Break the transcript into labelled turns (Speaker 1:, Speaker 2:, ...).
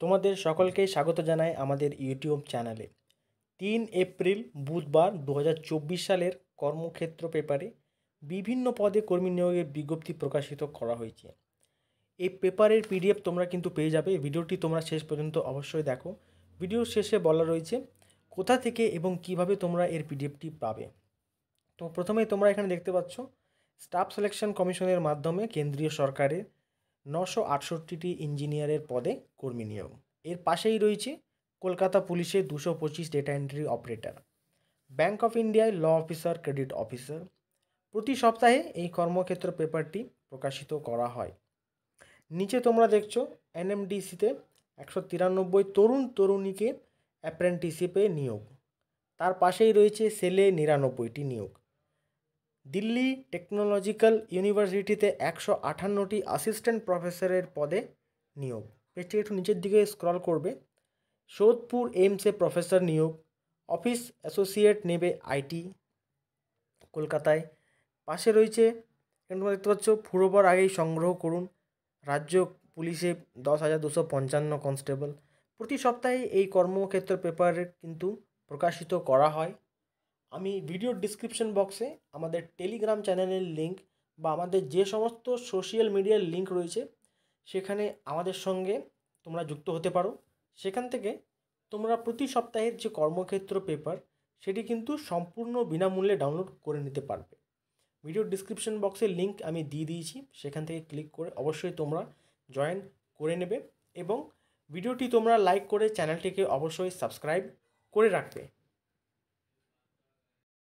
Speaker 1: তোমাদের সকলকে স্বাগত জানাই আমাদের ইউটিউব চ্যানেলে। 3 এপ্রিল বুধবার 2024 সালের কর্মক্ষেত্র পেপারে বিভিন্ন পদে কর্মী নিয়োগের বিজ্ঞপ্তি প্রকাশিত করা হয়েছে। এই পেপারের পিডিএফ তোমরা কিন্তু পেয়ে যাবে। ভিডিওটি তোমরা শেষ পর্যন্ত অবশ্যই দেখো। ভিডিওর শেষে বলা রয়েছে কোথা থেকে এবং কিভাবে তোমরা এর পিডিএফটি পাবে। তো প্রথমেই তোমরা এখানে দেখতে পাচ্ছ স্টাফ সিলেকশন কমিশনের মাধ্যমে কেন্দ্রীয় সরকারের 968টি ইঞ্জিনিয়ারের পদে কর্মী নিয়োগ। এর পাশেই রয়েছে কলকাতা পুলিশের 225 data entry operator, bank of ইন্ডিয়ায় ল অফিসার, ক্রেডিট অফিসার। প্রতি সপ্তাহে এই কর্মক্ষেত্র পেপারটি প্রকাশিত করা হয়। নিচে তোমরা দেখছো এনএমডিসিতে 193 তরুণ তরুণীকে অ্যাপ্রেন্টিসশিপে নিয়োগ। তার পাশেই রয়েছে সেলে 99টি নিয়োগ। দিল্লি টেকনোলজিক্যাল ইউনিভার্সিটিতে 158টি অ্যাসিস্ট্যান্ট প্রফেসরের পদে নিয়োগ। পেজটি একটু নিচের দিকে স্ক্রল করবে। সোদপুর এইমসে প্রফেসর নিয়োগ। অফিস অ্যাসোসিয়েট নেবে আইটি কলকাতায়। পাশে রয়েছে এখানে তোমরা দেখতে পাচ্ছ ফুরোবার আগেই সংগ্রহ করুন রাজ্য পুলিশে 10,255 কনস্টেবল। প্রতি সপ্তাহে এই কর্মক্ষেত্র পেপার কিন্তু প্রকাশিত করা হয়। আমি ভিডিওর ডিসক্রিপশন বক্সে আমাদের টেলিগ্রাম চ্যানেলের লিঙ্ক বা আমাদের যে সমস্ত সোশ্যাল মিডিয়ার লিঙ্ক রয়েছে সেখানে আমাদের সঙ্গে তোমরা যুক্ত হতে পারো। সেখান থেকে তোমরা প্রতি সপ্তাহের যে কর্মক্ষেত্র পেপার সেটি কিন্তু সম্পূর্ণ বিনামূল্যে ডাউনলোড করে নিতে পারবে। ভিডিওর ডিসক্রিপশন বক্সের লিঙ্ক আমি দিয়ে দিয়েছি, সেখান থেকে ক্লিক করে অবশ্যই তোমরা জয়েন করে নেবে এবং ভিডিওটি তোমরা লাইক করে চ্যানেলটিকে অবশ্যই সাবস্ক্রাইব করে রাখবে।